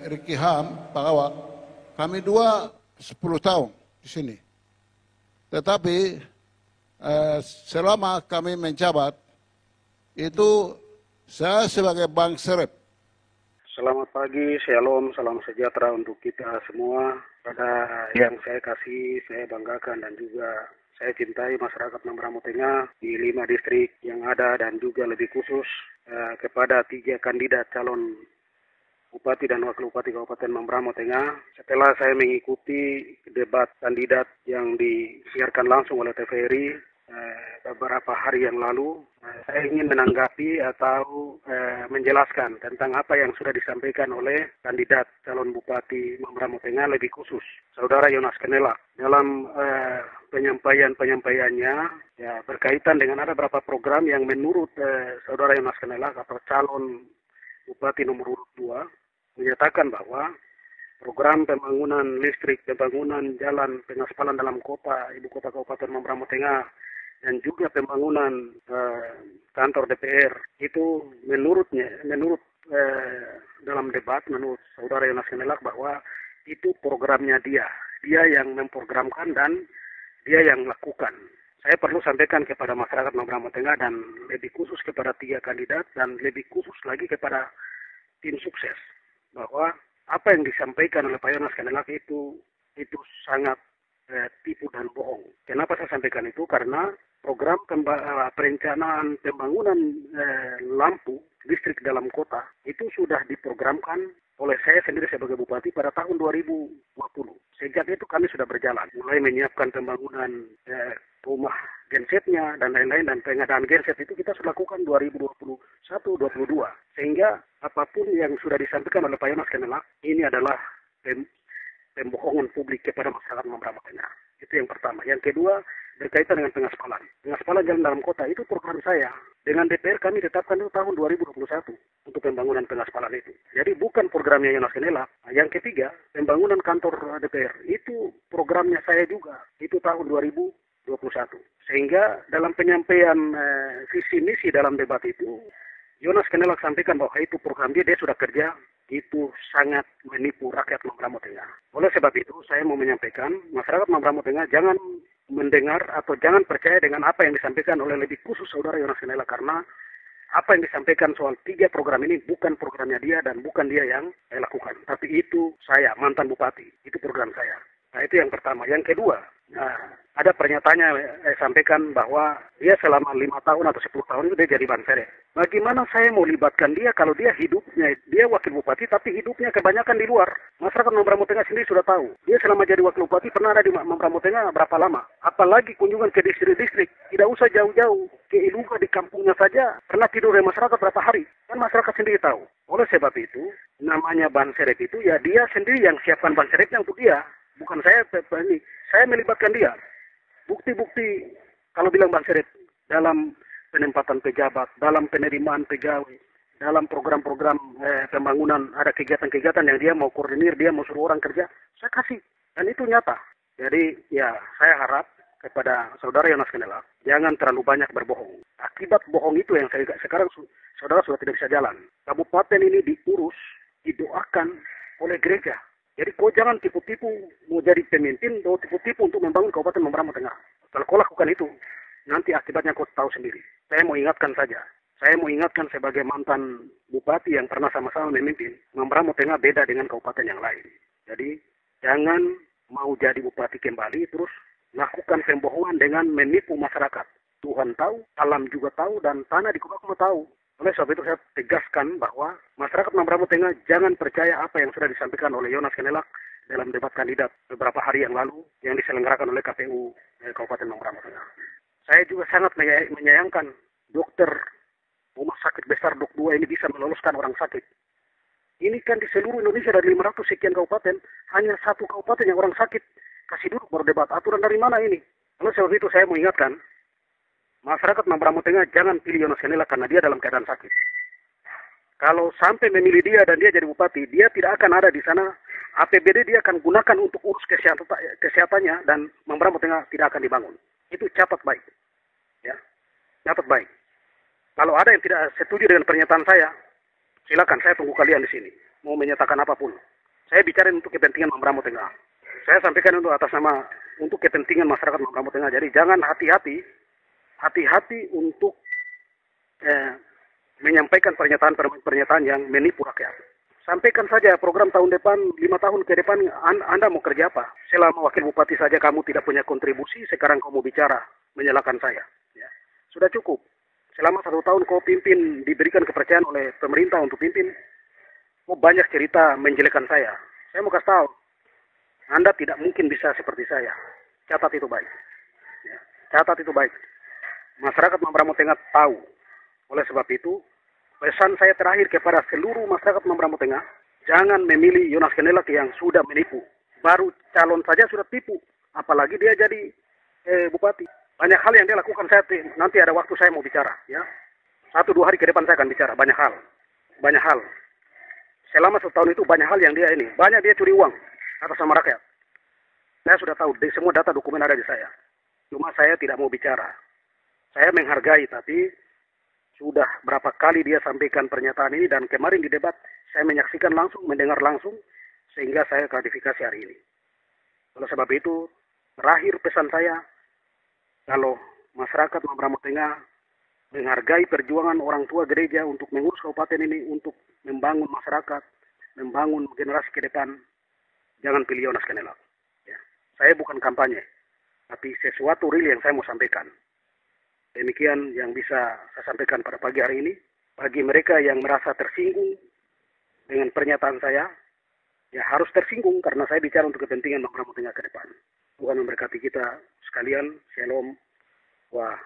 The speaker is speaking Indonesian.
Ricky Ham, Pak Awak, kami dua 10 tahun di sini. Tetapi selama kami menjabat, itu saya sebagai Bang Serep. Selamat pagi, shalom, salam sejahtera untuk kita semua. Pada yang saya kasih, saya banggakan dan juga saya cintai masyarakat Mamberamo Tengah di 5 distrik yang ada dan juga lebih khusus kepada 3 kandidat calon Bupati dan Wakil Bupati Kabupaten Mamberamo Tengah. Setelah saya mengikuti debat kandidat yang disiarkan langsung oleh TVRI beberapa hari yang lalu, saya ingin menanggapi atau menjelaskan tentang apa yang sudah disampaikan oleh kandidat calon Bupati Mamberamo Tengah, lebih khusus Saudara Yonas Kenelak dalam penyampaiannya ya, berkaitan dengan ada beberapa program yang menurut Saudara Yonas Kenelak atau calon Bupati nomor urut 2 menyatakan bahwa program pembangunan listrik, pembangunan jalan, pengaspalan dalam kota, ibu kota Kabupaten Mamberamo Tengah, dan juga pembangunan kantor DPR itu menurut dalam debat menurut Saudara Yonas Kenelak bahwa itu programnya dia yang memprogramkan dan dia yang lakukan. Saya perlu sampaikan kepada masyarakat Mamberamo Tengah dan lebih khusus kepada 3 kandidat dan lebih khusus lagi kepada tim sukses bahwa apa yang disampaikan oleh Pak Yonas Kenelak itu sangat tipu dan bohong. Kenapa saya sampaikan itu? Karena program perencanaan pembangunan lampu listrik dalam kota itu sudah diprogramkan oleh saya sendiri sebagai bupati pada tahun 2020. Sejak itu kami sudah berjalan, mulai menyiapkan pembangunan rumah gensetnya dan lain-lain, dan pengadaan genset itu kita sudah lakukan 2021-2022. Sehingga apapun yang sudah disampaikan oleh Pak Yonas Kenelak ini adalah pembohongan publik kepada masyarakat Mamberamo Tengah. Itu yang pertama. Yang kedua, berkaitan dengan pengaspalan. Pengaspalan jalan dalam kota itu program saya. Dengan DPR kami tetapkan itu tahun 2021 untuk pembangunan pengaspalan itu. Jadi bukan programnya Yonas Kenelak. Yang ketiga, pembangunan kantor DPR itu programnya saya juga. Itu tahun 2021. Sehingga dalam penyampaian visi misi dalam debat itu, Yonas Kenelak sampaikan bahwa itu program dia sudah kerja. Itu sangat menipu rakyat Mamberamo Tengah. Oleh sebab itu, saya mau menyampaikan, masyarakat Mamberamo Tengah jangan mendengar atau jangan percaya dengan apa yang disampaikan oleh lebih khusus Saudara Yonas Kenelak, karena apa yang disampaikan soal 3 program ini bukan programnya dia dan bukan dia yang saya lakukan. Tapi itu saya, mantan bupati, itu program saya. Nah, itu yang pertama. Yang kedua, ada pernyataannya saya sampaikan bahwa dia selama 5 tahun atau 10 tahun itu dia jadi Banserep. Bagaimana saya mau libatkan dia kalau dia hidupnya, dia wakil bupati tapi hidupnya kebanyakan di luar. Masyarakat Mamberamo Tengah sendiri sudah tahu. Dia selama jadi wakil bupati pernah ada di Mamberamo Tengah berapa lama. Apalagi kunjungan ke distrik-distrik. Tidak usah jauh-jauh. Ke Iluga di kampungnya saja pernah tidur di masyarakat berapa hari. Kan masyarakat sendiri tahu. Oleh sebab itu, namanya Banserep itu ya dia sendiri yang siapkan Banserepnya untuk dia. Bukan saya melibatkan dia. Bukti-bukti kalau bilang Banserep dalam penempatan pejabat, dalam penerimaan pegawai, dalam program-program pembangunan, ada kegiatan-kegiatan yang dia mau koordinir, dia mau suruh orang kerja, saya kasih. Dan itu nyata. Jadi ya saya harap kepada Saudara Yonas Kenelak, jangan terlalu banyak berbohong. Akibat bohong itu yang sekarang saudara sudah tidak bisa jalan. Kabupaten ini diurus, didoakan oleh gereja. Jadi kau jangan tipu-tipu mau jadi pemimpin atau tipu-tipu untuk membangun Kabupaten Mamberamo Tengah. Kalau kau lakukan itu, nanti akibatnya kau tahu sendiri. Saya mau ingatkan saja. Saya mau ingatkan sebagai mantan bupati yang pernah sama-sama memimpin, Mamberamo Tengah beda dengan kabupaten yang lain. Jadi jangan mau jadi bupati kembali terus lakukan pembohongan dengan menipu masyarakat. Tuhan tahu, alam juga tahu, dan tanah di Kumakumba tahu. Oleh sebab itu saya tegaskan bahwa masyarakat Mamberamo Tengah jangan percaya apa yang sudah disampaikan oleh Yonas Kenelak dalam debat kandidat beberapa hari yang lalu yang diselenggarakan oleh KPU Kabupaten Mamberamo Tengah. Saya juga sangat menyayangkan dokter rumah sakit besar Dok 2 ini bisa meloloskan orang sakit. Ini kan di seluruh Indonesia dari 500 sekian kabupaten, hanya 1 kabupaten yang orang sakit kasih duduk baru debat. Aturan dari mana ini? Oleh sebab itu saya mau ingatkan, masyarakat Mamberamo Tengah jangan pilih Yonas Kenelak karena dia dalam keadaan sakit. Kalau sampai memilih dia dan dia jadi bupati, dia tidak akan ada di sana. APBD dia akan gunakan untuk urus kesehatannya dan Mamberamo Tengah tidak akan dibangun. Itu catat baik. Ya, catat baik. Kalau ada yang tidak setuju dengan pernyataan saya, silakan, saya tunggu kalian di sini. mau menyatakan apapun. Saya bicara untuk kepentingan Mambramo Tengah. Saya sampaikan untuk atas nama untuk kepentingan masyarakat Mambramo Tengah. Jadi jangan hati-hati untuk menyampaikan pernyataan yang menipu rakyat. Sampaikan saja program tahun depan, 5 tahun ke depan Anda mau kerja apa? Selama wakil bupati saja kamu tidak punya kontribusi, sekarang kamu bicara menyalahkan saya. Ya. Sudah cukup. Selama 1 tahun kau pimpin, diberikan kepercayaan oleh pemerintah untuk pimpin, kau banyak cerita menjelekkan saya. Saya mau kasih tahu, Anda tidak mungkin bisa seperti saya. Catat itu baik. Ya. Catat itu baik. Masyarakat Mambramo Tengah tahu. Oleh sebab itu, pesan saya terakhir kepada seluruh masyarakat Mambramo Tengah, jangan memilih Yonas Kenelak yang sudah menipu. Baru calon saja sudah tipu, apalagi dia jadi bupati. Banyak hal yang dia lakukan, nanti ada waktu saya mau bicara. Ya, 1-2 hari ke depan saya akan bicara, banyak hal. Selama 1 tahun itu banyak hal yang banyak dia curi uang atas nama rakyat. Saya sudah tahu, semua data dokumen ada di saya. Cuma saya tidak mau bicara. Saya menghargai, tapi sudah berapa kali dia sampaikan pernyataan ini, dan kemarin di debat saya menyaksikan langsung, mendengar langsung, sehingga saya klarifikasi hari ini. Oleh sebab itu, terakhir pesan saya, kalau masyarakat Mambramo Tengah menghargai perjuangan orang tua gereja untuk mengurus kabupaten ini, untuk membangun masyarakat, membangun generasi ke depan, jangan pilih Yonas Kenelak. Ya. Saya bukan kampanye, tapi sesuatu real yang saya mau sampaikan. Demikian yang bisa saya sampaikan pada pagi hari ini. Bagi mereka yang merasa tersinggung dengan pernyataan saya, ya harus tersinggung karena saya bicara untuk kepentingan Mambramo Tengah ke depan. Tuhan memberkati kita sekalian. Shalom. Wah.